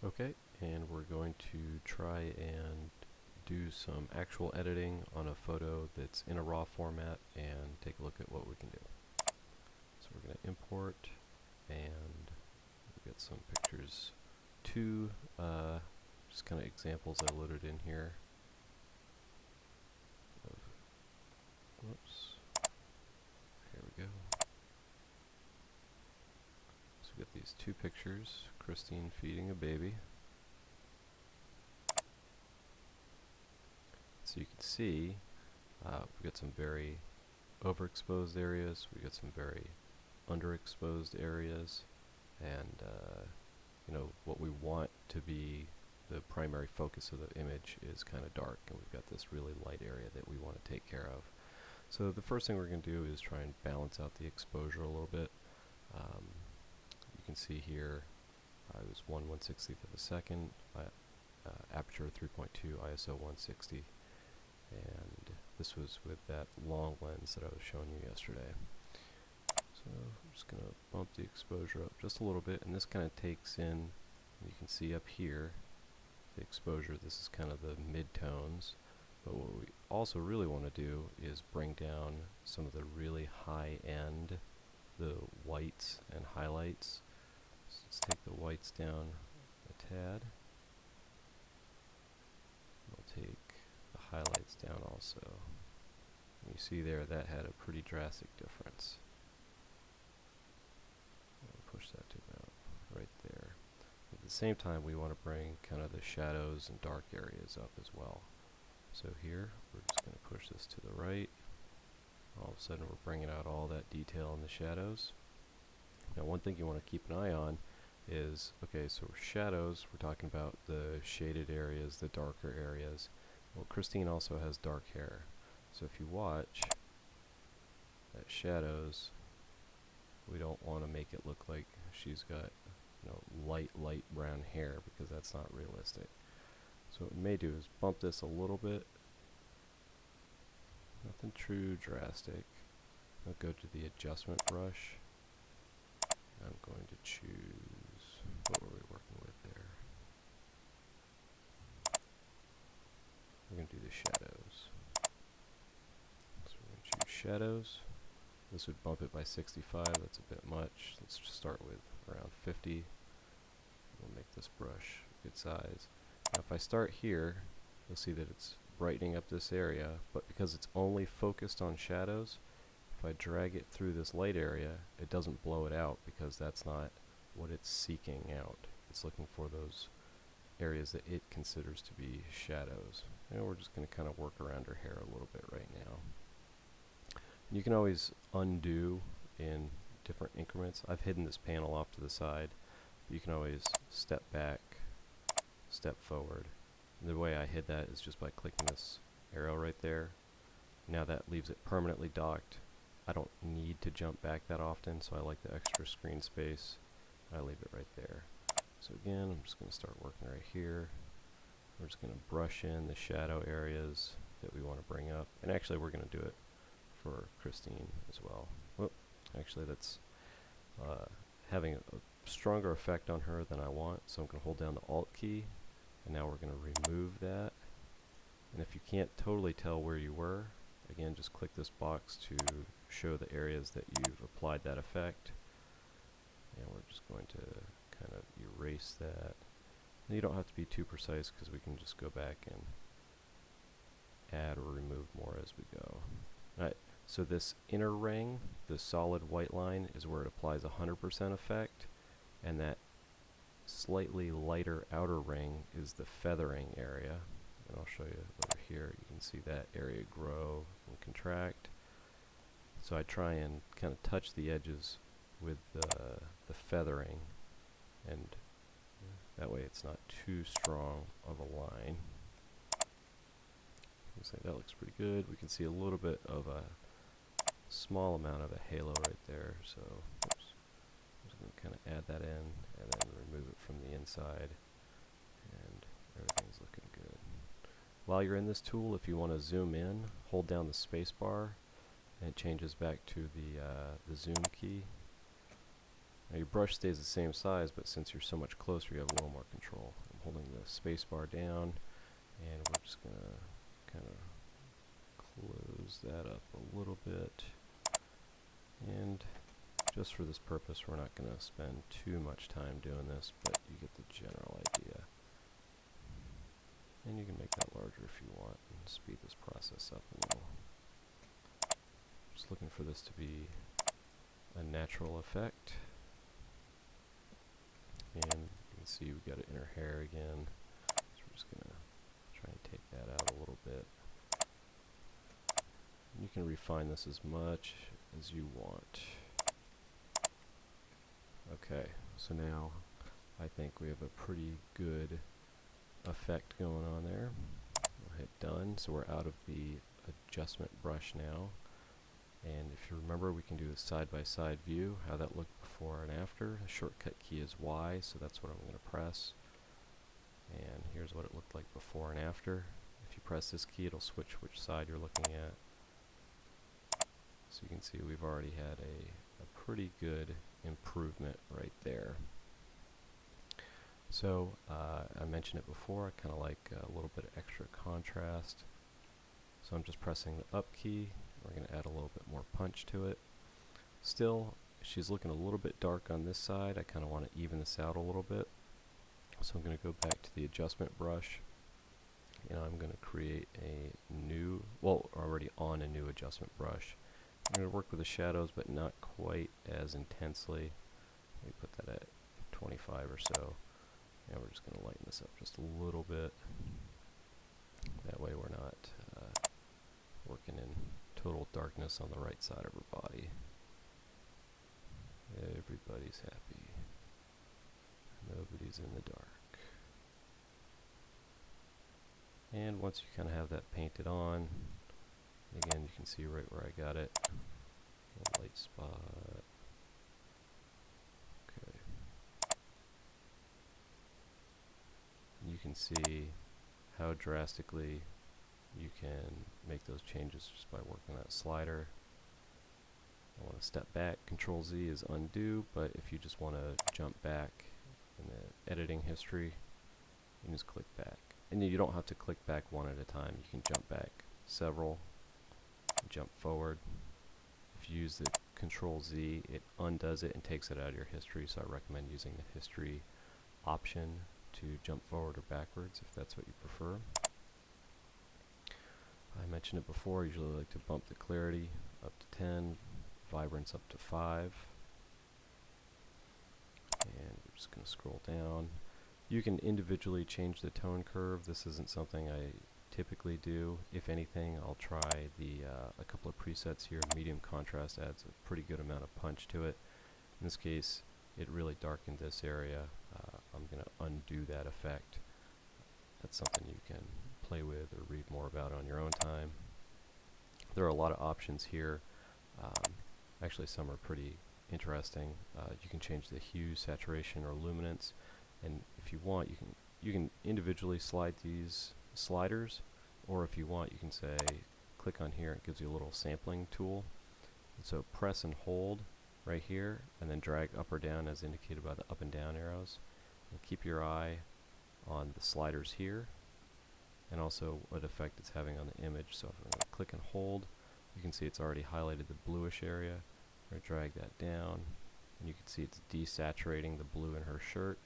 Okay, and we're going to try and do some actual editing on a photo that's in a raw format and take a look at what we can do. So we're going to import, and we've got some pictures, two just kind of examples I loaded in here. Whoops. Here we go. So we've got these two pictures, Christine feeding a baby. So you can see we've got some very overexposed areas, we've got some very underexposed areas, and you know, what we want to be the primary focus of the image is kind of dark, and we've got this really light area that we want to take care of. So the first thing we're going to do is try and balance out the exposure a little bit. You can see here I was 1/160th of a second, aperture 3.2, ISO 160, and this was with that long lens that I was showing you yesterday. So I'm just going to bump the exposure up just a little bit, and this kind of takes in, you can see up here, the exposure. This is kind of the mid-tones, but what we also really want to do is bring down some of the really high-end, the whites and highlights. So let's take the whites down a tad. We'll take the highlights down also. And you see there that had a pretty drastic difference. I'll push that to about right there. At the same time, we want to bring kind of the shadows and dark areas up as well. So here, we're just going to push this to the right. All of a sudden, we're bringing out all that detail in the shadows. Now, one thing you want to keep an eye on is, okay, so shadows, we're talking about the shaded areas, the darker areas. Well, Christine also has dark hair. So if you watch that shadows, we don't want to make it look like she's got, you know, light brown hair, because that's not realistic. So what we may do is bump this a little bit. Nothing too drastic. I'll go to the adjustment brush. I'm going to choose, what were we working with there? We're going to do the shadows. So we're going to choose shadows. This would bump it by 65, that's a bit much. Let's just start with around 50. We'll make this brush a good size. Now if I start here, you'll see that it's brightening up this area, but because it's only focused on shadows, if I drag it through this light area, it doesn't blow it out, because that's not what it's seeking out. It's looking for those areas that it considers to be shadows. And we're just going to kind of work around her hair a little bit right now. You can always undo in different increments. I've hidden this panel off to the side. You can always step back, step forward. And the way I hid that is just by clicking this arrow right there. Now that leaves it permanently docked. I don't need to jump back that often, so I like the extra screen space. I leave it right there. So again, I'm just going to start working right here. We're just going to brush in the shadow areas that we want to bring up. And actually, we're going to do it for Christine as well. Whoop, actually, that's having a stronger effect on her than I want. So I'm going to hold down the Alt key, and now we're going to remove that. And if you can't totally tell where you were, again, just click this box to show the areas that you've applied that effect. And we're just going to kind of erase that. And you don't have to be too precise, because we can just go back and add or remove more as we go. Alright, so this inner ring, the solid white line, is where it applies 100% effect, and that slightly lighter outer ring is the feathering area. And I'll show you over here. You can see that area grow and contract. So I try and kind of touch the edges with the feathering, and that way it's not too strong of a line. Say that looks pretty good. We can see a little bit of a small amount of a halo right there. So oops, I'm just going to kind of add that in and then remove it from the inside, and everything's looking good. While you're in this tool, if you want to zoom in, hold down the space bar, and it changes back to the zoom key. Now your brush stays the same size, but since you're so much closer, you have a little more control. I'm holding the space bar down, and we're just going to kind of close that up a little bit. And just for this purpose, we're not going to spend too much time doing this, but you get the general idea. And you can make that larger if you want and speed this process up a little. Just looking for this to be a natural effect. And you can see we got an inner hair again. So we're just going to try and take that out a little bit. You can refine this as much as you want. Okay, so now I think we have a pretty good effect going on there. We'll hit done, so we're out of the adjustment brush now. And if you remember, we can do a side-by-side view, how that looked before and after. The shortcut key is Y, so that's what I'm going to press. And here's what it looked like before and after. If you press this key, it'll switch which side you're looking at. So you can see we've already had a pretty good improvement right there. So I mentioned it before, I kind of like a little bit of extra contrast. So I'm just pressing the up key. We're going to add a little bit more punch to it. Still, she's looking a little bit dark on this side. I kind of want to even this out a little bit. So I'm going to go back to the adjustment brush, and I'm going to create a new, well, already on a new adjustment brush. I'm going to work with the shadows, but not quite as intensely. Let me put that at 25 or so. And we're just going to lighten this up just a little bit. That way we're not working in total darkness on the right side of her body. Everybody's happy. Nobody's in the dark. And once you kind of have that painted on, again, you can see right where I got it. A light spot. Okay. You can see how drastically you can make those changes just by working that slider. I want to step back. Control Z is undo, but if you just want to jump back in the editing history, you can just click back. And you don't have to click back one at a time. You can jump back several, jump forward. If you use the Control Z, it undoes it and takes it out of your history, so I recommend using the history option to jump forward or backwards if that's what you prefer. I mentioned it before, I usually like to bump the clarity up to 10, vibrance up to 5. And we're just going to scroll down. You can individually change the tone curve. This isn't something I typically do. If anything, I'll try a couple of presets here. Medium contrast adds a pretty good amount of punch to it. In this case, it really darkened this area. I'm going to undo that effect. That's something you can play with or read more about on your own time. There are a lot of options here. Actually, some are pretty interesting. You can change the hue, saturation, or luminance, and if you want, you can individually slide these sliders, or if you want, you can say click on here. It gives you a little sampling tool. And so press and hold right here, and then drag up or down as indicated by the up and down arrows. And keep your eye on the sliders here, and also what effect it's having on the image. So if I'm going to click and hold, you can see it's already highlighted the bluish area. I'm going to drag that down, and you can see it's desaturating the blue in her shirt,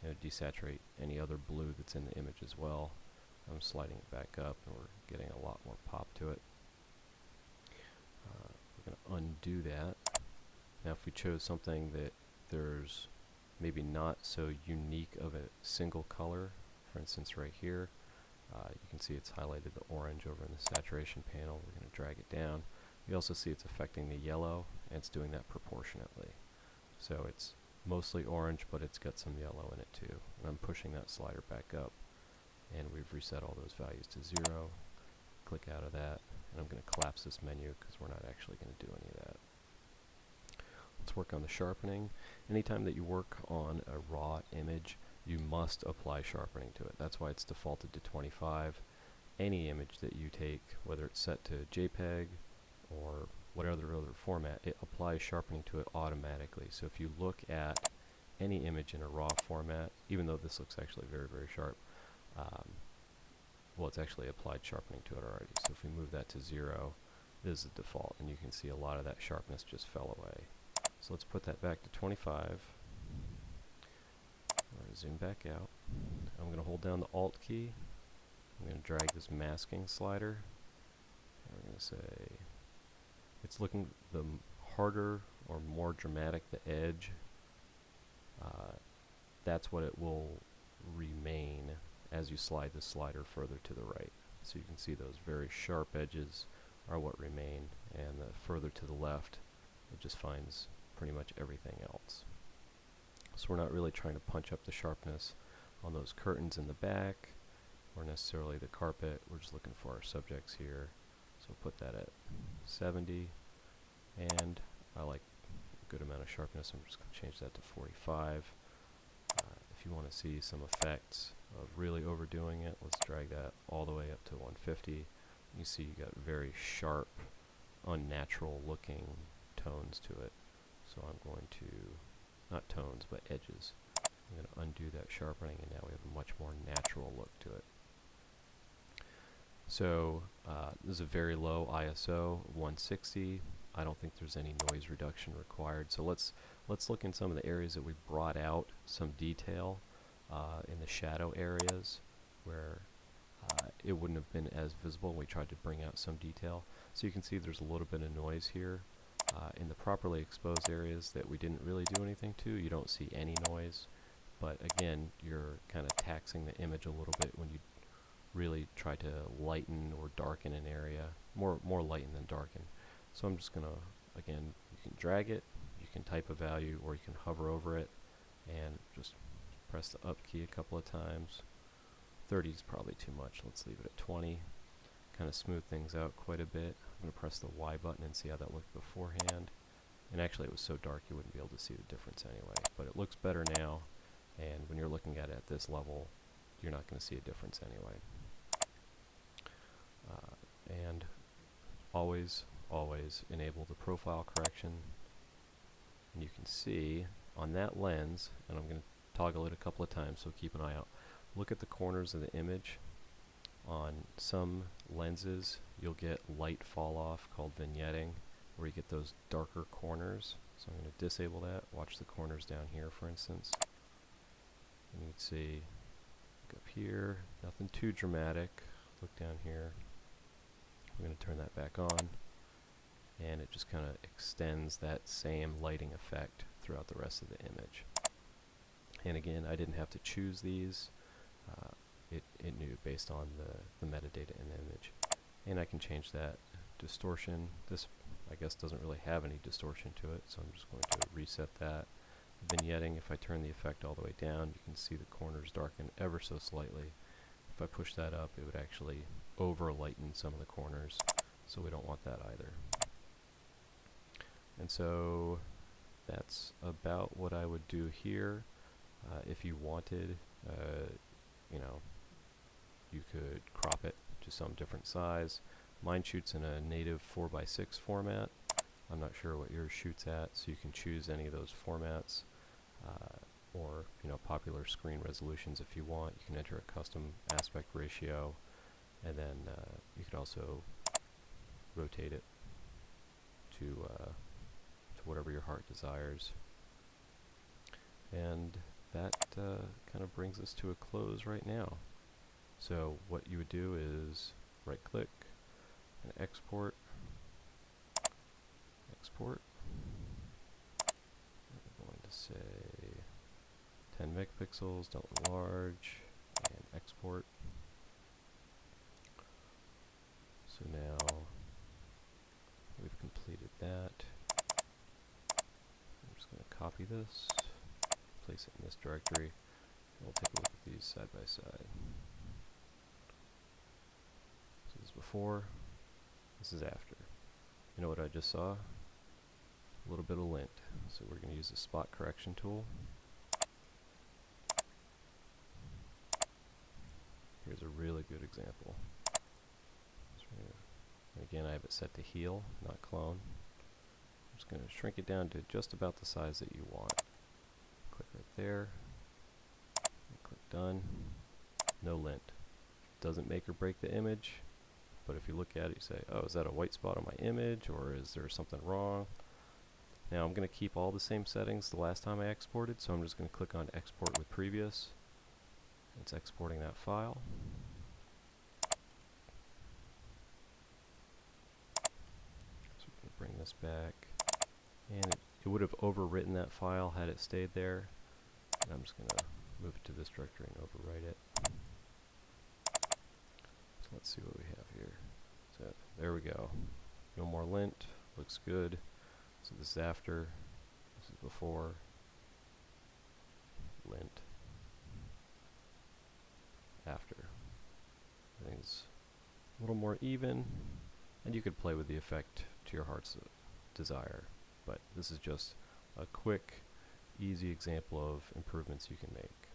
and it desaturate any other blue that's in the image as well. I'm sliding it back up, and we're getting a lot more pop to it. We're going to undo that. Now if we chose something that there's maybe not so unique of a single color, for instance right here, you can see it's highlighted the orange over in the saturation panel. We're going to drag it down. You also see it's affecting the yellow, and it's doing that proportionately. So it's mostly orange, but it's got some yellow in it too. And I'm pushing that slider back up, and we've reset all those values to 0. Click out of that, and I'm going to collapse this menu because we're not actually going to do any of that. Let's work on the sharpening. Anytime that you work on a raw image, you must apply sharpening to it. That's why it's defaulted to 25. Any image that you take, whether it's set to JPEG or whatever other format, it applies sharpening to it automatically. So if you look at any image in a raw format, even though this looks actually very, very sharp, well, it's actually applied sharpening to it already. So if we move that to 0, it is the default, and you can see a lot of that sharpness just fell away. So let's put that back to 25. I'm going to zoom back out. I'm going to hold down the Alt key. I'm going to drag this masking slider. And we're going to say it's looking the harder or more dramatic the edge, that's what it will remain as you slide the slider further to the right. So you can see those very sharp edges are what remain, and the further to the left, it just finds pretty much everything else. So we're not really trying to punch up the sharpness on those curtains in the back or necessarily the carpet. We're just looking for our subjects here. So we'll put that at 70, and I like a good amount of sharpness. I'm just going to change that to 45. If you want to see some effects of really overdoing it, let's drag that all the way up to 150. You see you got very sharp, unnatural looking tones to it. So I'm going to, not tones, but edges. I'm going to undo that sharpening, and now we have a much more natural look to it. So this is a very low ISO, 160. I don't think there's any noise reduction required. So let's look in some of the areas that we brought out some detail in the shadow areas where it wouldn't have been as visible. We tried to bring out some detail. So you can see there's a little bit of noise here. In the properly exposed areas that we didn't really do anything to, you don't see any noise. But again, you're kind of taxing the image a little bit when you really try to lighten or darken an area. More lighten than darken. So I'm just going to, again, you can drag it, you can type a value, or you can hover over it and just press the up key a couple of times. 30 is probably too much. Let's leave it at 20. Kind of smooth things out quite a bit. I'm going to press the Y button and see how that looked beforehand. And actually it was so dark you wouldn't be able to see the difference anyway. But it looks better now, and when you're looking at it at this level, you're not going to see a difference anyway. And always enable the profile correction. And you can see on that lens, and I'm going to toggle it a couple of times, so keep an eye out. Look at the corners of the image. On some lenses, you'll get light fall off called vignetting, where you get those darker corners. So I'm going to disable that. Watch the corners down here, for instance. And you can see, look up here, nothing too dramatic. Look down here. I'm going to turn that back on, and it just kind of extends that same lighting effect throughout the rest of the image. And again, I didn't have to choose these. It knew based on the metadata in the image. And I can change that distortion. This, I guess, doesn't really have any distortion to it, so I'm just going to reset that. Vignetting, if I turn the effect all the way down, you can see the corners darken ever so slightly. If I push that up, it would actually over lighten some of the corners, so we don't want that either. And so that's about what I would do here. If you wanted, you know, you could crop it to some different size. Mine shoots in a native 4:6 format. I'm not sure what yours shoots at, so you can choose any of those formats, or popular screen resolutions if you want. You can enter a custom aspect ratio, and then you could also rotate it to whatever your heart desires. And that kind of brings us to a close right now. So what you would do is right click and export. I'm going to say 10 megapixels, don't enlarge, and export. So now we've completed that. I'm just going to copy this, place it in this directory, and we'll take a look at these side by side. So this is before, this is after. You know what I just saw? A little bit of lint. So we're going to use the spot correction tool. Here's a really good example. And again, I have it set to heal, not clone. just going to shrink it down to just about the size that you want. Click right there, and click done. No lint. Doesn't make or break the image, but if you look at it, you say, oh, is that a white spot on my image, or is there something wrong? Now I'm going to keep all the same settings the last time I exported, so I'm just going to click on Export with Previous. It's exporting that file. So we're going to bring this back, and it would have overwritten that file had it stayed there. And I'm just going to move it to this directory and overwrite it. So let's see what we have here. So there we go. No more lint. Looks good. So this is after. This is before. Lint. After. Everything's a little more even, and you could play with the effect to your heart's desire. But this is just a quick, easy example of improvements you can make.